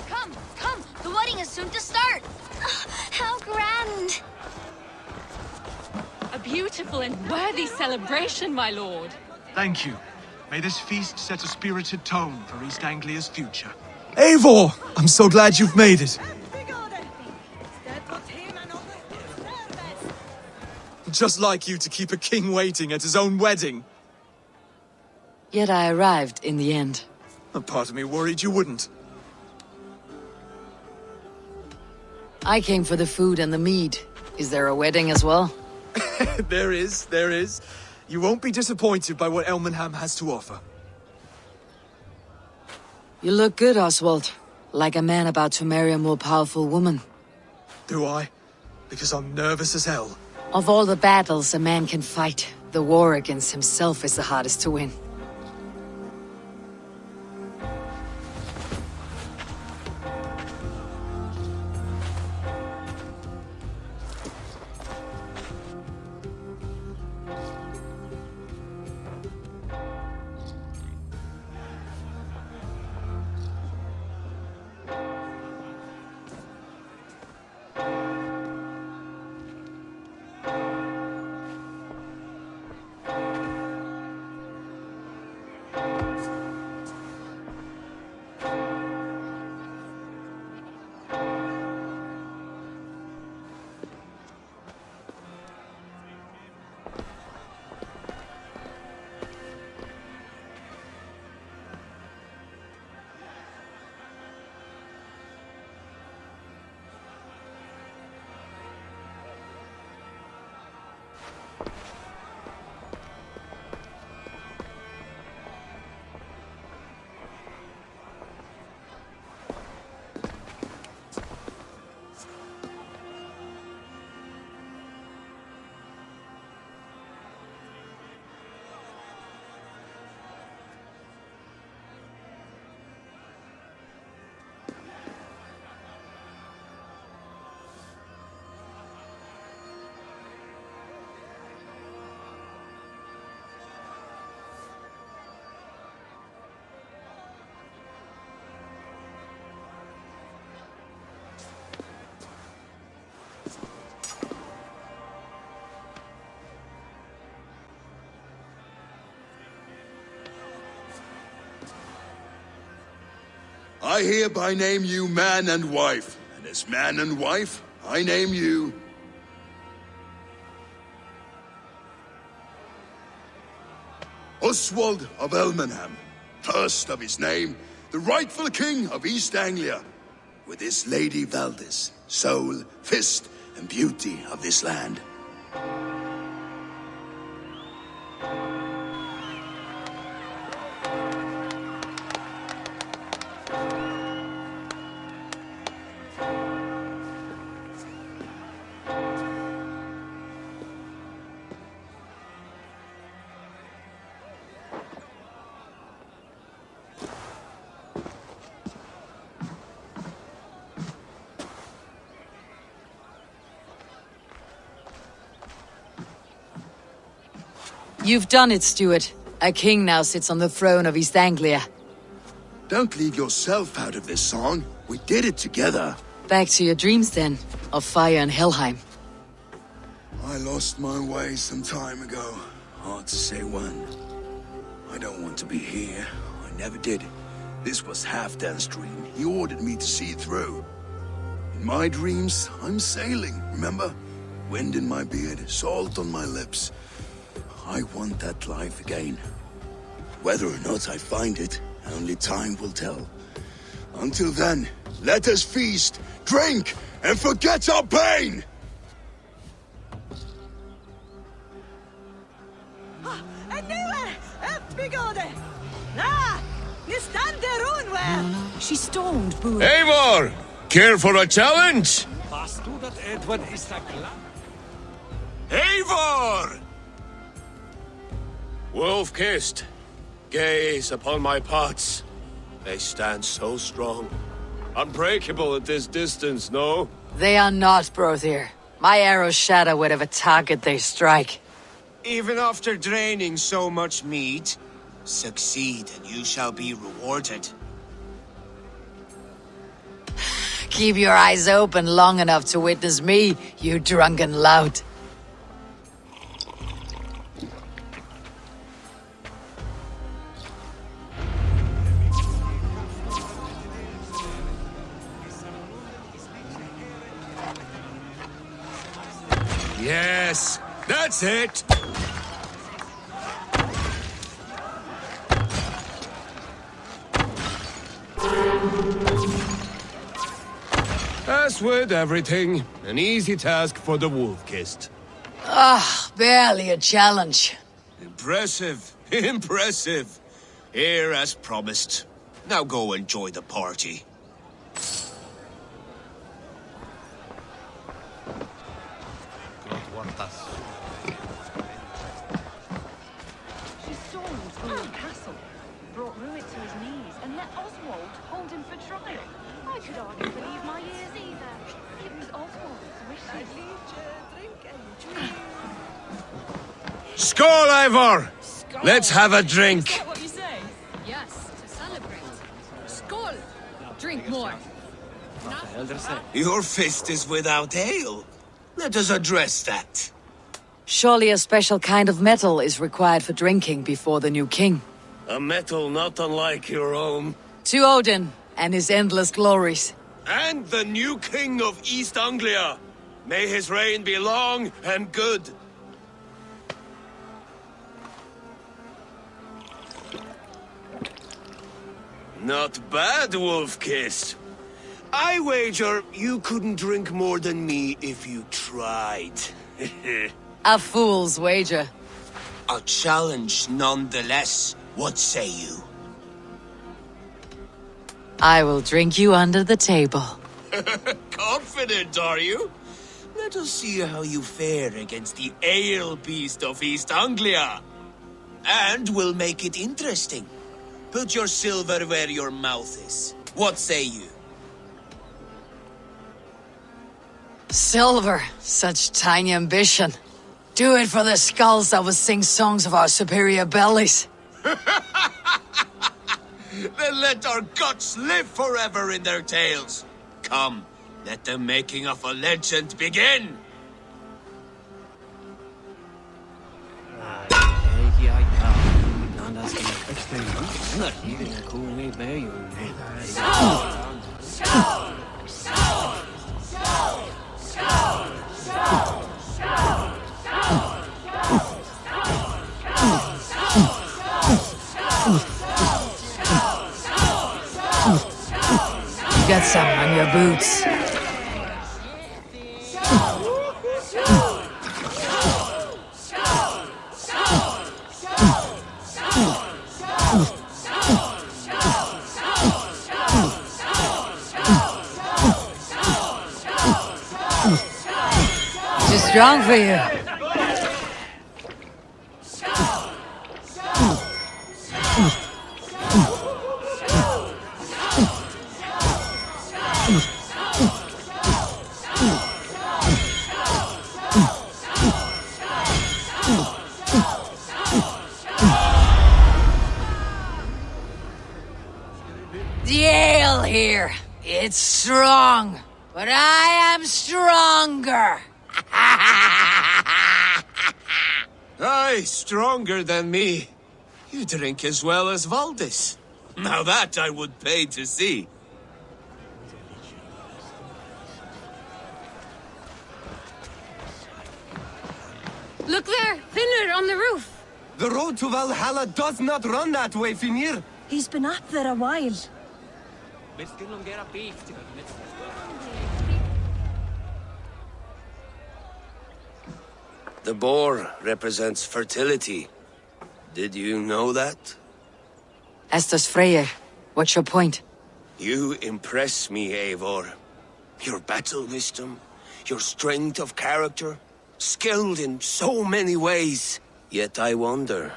Come, the wedding is soon to start. How grand! A beautiful and worthy celebration, my lord. Thank you. May this feast set a spirited tone for East Anglia's future. Eivor! I'm so glad you've made it. Just like you to keep a king waiting at his own wedding. Yet I arrived in the end. A part of me worried you wouldn't. I came for the food and the mead. Is there a wedding as well? There is. You won't be disappointed by what Elmenham has to offer. You look good, Oswald. Like a man about to marry a more powerful woman. Do I? Because I'm nervous as hell. Of all the battles a man can fight, the war against himself is the hardest to win. I hereby name you man and wife, and as man and wife, I name you Oswald of Elmenham, first of his name, the rightful king of East Anglia, with his Lady Valdis, soul, fist, and beauty of this land. You've done it, Stuart. A king now sits on the throne of East Anglia. Don't leave yourself out of this song. We did it together. Back to your dreams then, of fire and Helheim. I lost my way some time ago. Hard to say when. I don't want to be here. I never did. This was Halfdan's dream. He ordered me to see it through. In my dreams, I'm sailing, remember? Wind in my beard, salt on my lips. I want that life again. Whether or not I find it, only time will tell. Until then, let us feast, drink, and forget our pain! She stormed, Boo. Eivor! Care for a challenge? Eivor! Wolf-kissed, gaze upon my parts. They stand so strong. Unbreakable at this distance, no? They are not, Brothir. My arrows shatter whatever target they strike. Even after draining so much meat, Succeed, and you shall be rewarded. Keep your eyes open long enough to witness me, you drunken lout. Yes, that's it. As with everything, an easy task for the wolf-kissed. Barely a challenge. Impressive, impressive. Here as promised. Now go enjoy the party. She stormed through the castle, brought Ruit to his knees, and let Oswald hold him for trial. I could hardly believe my ears either. It was Oswald's wishes. Skål, Ivor! Let's have a drink. Is that what you say? Yes, to celebrate. Skål! Drink more. Your fist is without ale. Let us address that. Surely a special kind of metal is required for drinking before the new king. A metal not unlike your own. To Odin and his endless glories. And the new king of East Anglia. May his reign be long and good. Not bad, Wolf-Kissed. I wager you couldn't drink more than me if you tried. A fool's wager. A challenge nonetheless. What say you? I will drink you under the table. Confident, are you? Let us see how you fare against the ale beast of East Anglia. And we'll make it interesting. Put your silver where your mouth is. What say you? Silver, such tiny ambition. Do it for the skulls that will sing songs of our superior bellies. Then let our guts live forever in their tails. Come, let the making of a legend begin. You got some on your boots. Too strong for you. The ale here, it's strong, but I am stronger. Aye, stronger than me. You drink as well as Valdis. Now that I would pay to see. Look there, Finner on the roof. The road to Valhalla does not run that way, Finir. He's been up there a while. The boar represents fertility. Did you know that? As does Freyr. What's your point? You impress me, Eivor. Your battle wisdom, your strength of character, skilled in so many ways. Yet I wonder,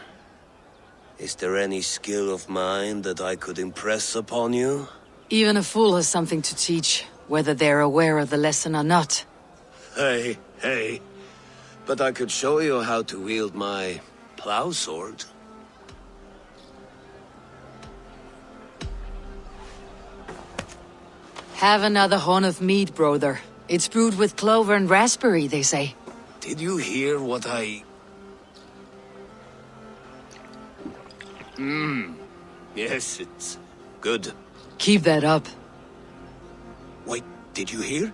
is there any skill of mine that I could impress upon you? Even a fool has something to teach, whether they're aware of the lesson or not. Hey, hey. But I could show you how to wield my plow sword. Have another horn of mead, brother. It's brewed with clover and raspberry, they say. Did you hear what I... Yes, it's good. Keep that up. Wait, did you hear?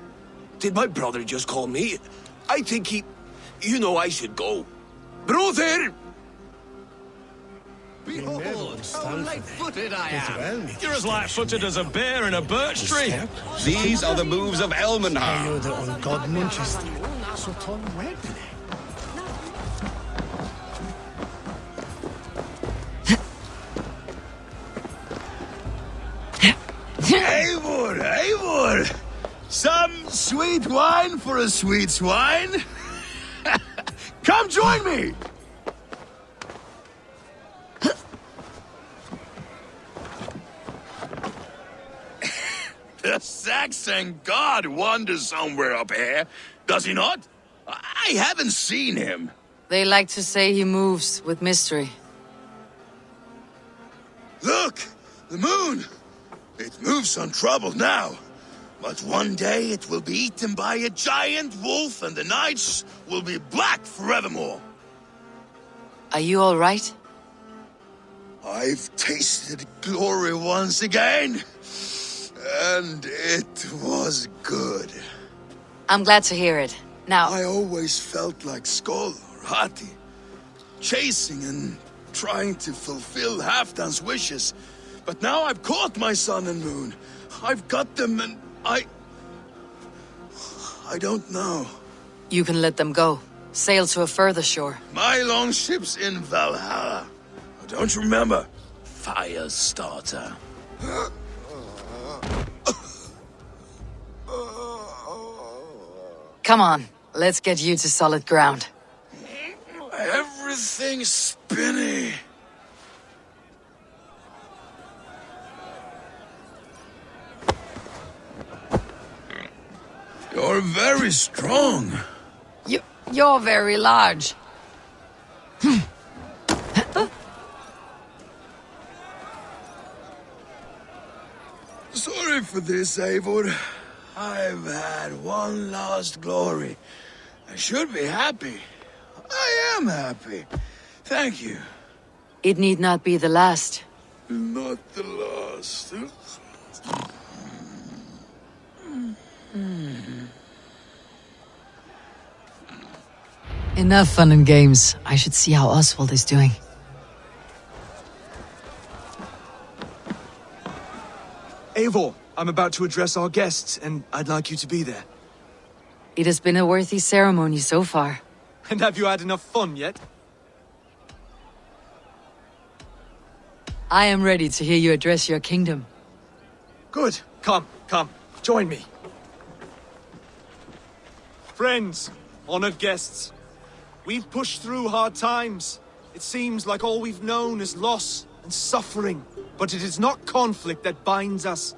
Did my brother just call me? I think he... You know I should go. Brother! Behold, how light-footed I am. You're as light-footed as a bear in a birch tree. These are the moves of Elmenham. Eivor, Eivor! Some sweet wine for a sweet swine? Come join me! The Saxon god wanders somewhere up here, does he not? I haven't seen him. They like to say he moves with mystery. Look! The moon! It moves untroubled now. But one day it will be eaten by a giant wolf and the nights will be black forevermore. Are you all right? I've tasted glory once again. And it was good. I'm glad to hear it. Now... I always felt like Skoll or Hati. Chasing and trying to fulfill Halfdan's wishes. But now I've caught my sun and moon. I've got them and I don't know. You can let them go. Sail to a further shore. My longship's in Valhalla. Don't you remember? Firestarter. Come on, let's get you to solid ground. Everything's spinny. You're very strong. You're very large. Sorry for this, Eivor. I've had one last glory. I should be happy. I am happy. Thank you. It need not be the last. Not the last. Enough fun and games. I should see how Oswald is doing. Eivor, I'm about to address our guests, and I'd like you to be there. It has been a worthy ceremony so far. And have you had enough fun yet? I am ready to hear you address your kingdom. Good. Come, join me. Friends, honored guests, we've pushed through hard times. It seems like all we've known is loss and suffering. But it is not conflict that binds us.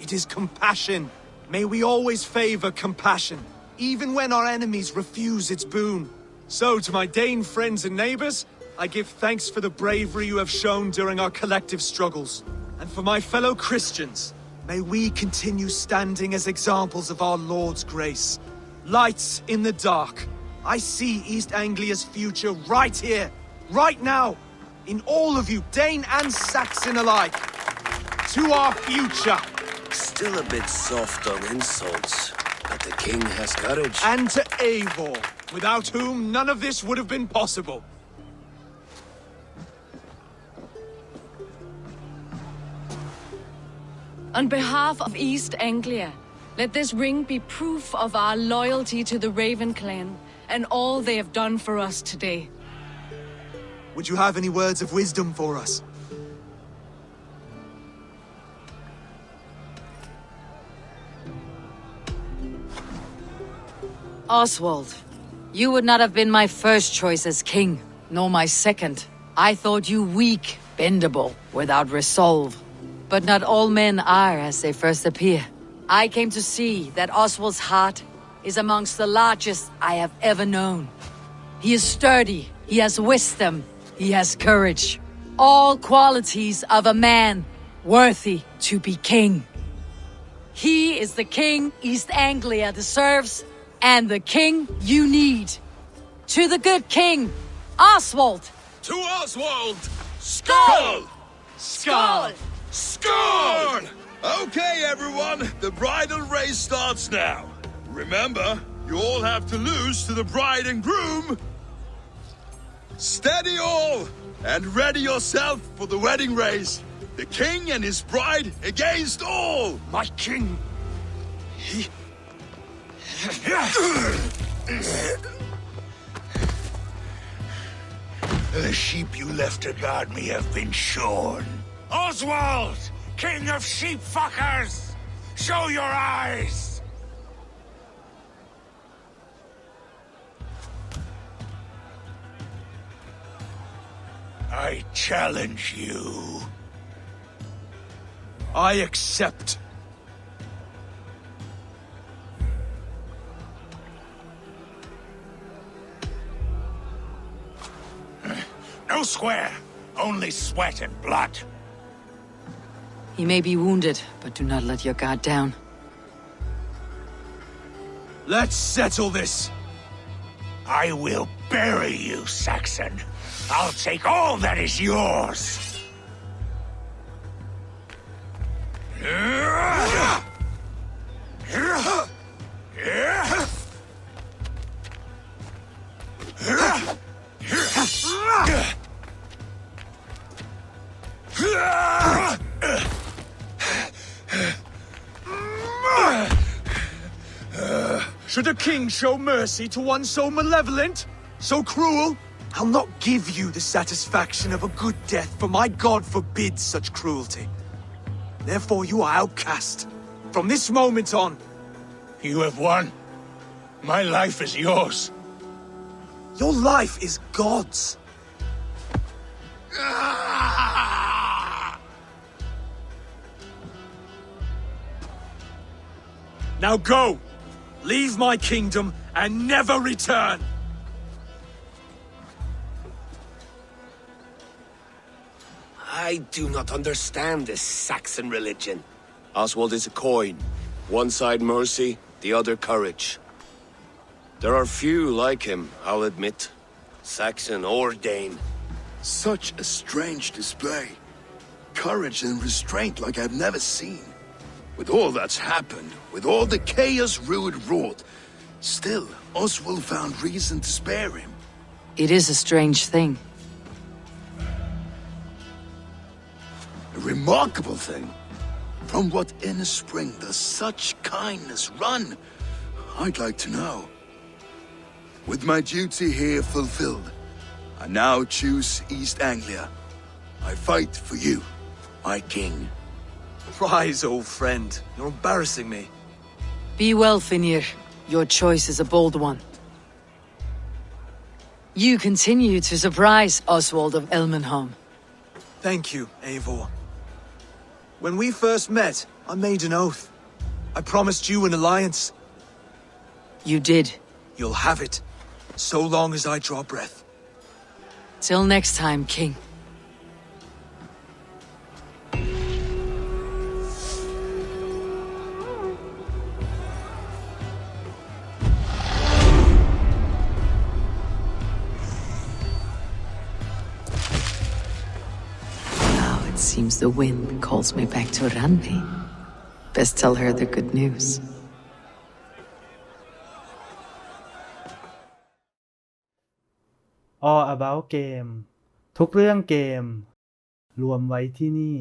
It is compassion. May we always favor compassion, even when our enemies refuse its boon. So, to my Dane friends and neighbors, I give thanks for the bravery you have shown during our collective struggles. And for my fellow Christians, may we continue standing as examples of our Lord's grace. Lights in the dark. I see East Anglia's future right here, right now. In all of you, Dane and Saxon alike. To our future. Still a bit soft on insults, but the king has courage. And to Eivor, without whom none of this would have been possible. On behalf of East Anglia, let this ring be proof of our loyalty to the Raven clan and all they have done for us today. Would you have any words of wisdom for us? Oswald, you would not have been my first choice as king, nor my second. I thought you weak, bendable, without resolve. But not all men are as they first appear. I came to see that Oswald's heart is amongst the largest I have ever known. He is sturdy, he has wisdom, he has courage. All qualities of a man worthy to be king. He is the king East Anglia deserves, and the king you need. To the good king, Oswald! To Oswald! Skull! Skull! Skull! Okay, everyone, the bridal race starts now. Remember, you all have to lose to the bride and groom. Steady all, and ready yourself for the wedding race. The king and his bride against all. My king. He. The sheep you left to guard me have been shorn. Oswald, king of sheep fuckers! Show your eyes! I challenge you. I accept. No square, only sweat and blood. He may be wounded, but do not let your guard down. Let's settle this. I will bury you, Saxon. I'll take all that is yours. Should a king show mercy to one so malevolent, so cruel? I'll not give you the satisfaction of a good death, for my God forbids such cruelty. Therefore you are outcast. From this moment on. You have won. My life is yours. Your life is God's. Now go! Leave my kingdom and never return! I do not understand this Saxon religion. Oswald is a coin. One side mercy, the other courage. There are few like him, I'll admit. Saxon or Dane. Such a strange display. Courage and restraint like I've never seen. With all that's happened, with all the chaos Rued wrought, still, Oswald found reason to spare him. It is a strange thing. A remarkable thing. From what inner spring does such kindness run? I'd like to know. With my duty here fulfilled, I now choose East Anglia. I fight for you, my king. Rise, old friend. You're embarrassing me. Be well, Finir. Your choice is a bold one. You continue to surprise Oswald of Elmenholm. Thank you, Eivor. When we first met, I made an oath. I promised you an alliance. You did. You'll have it, so long as I draw breath. Till next time, King. Seems the wind calls me back to Ranni. Best tell her the good news. All About Game ทุกเรื่องเกมรวมไว้ที่นี่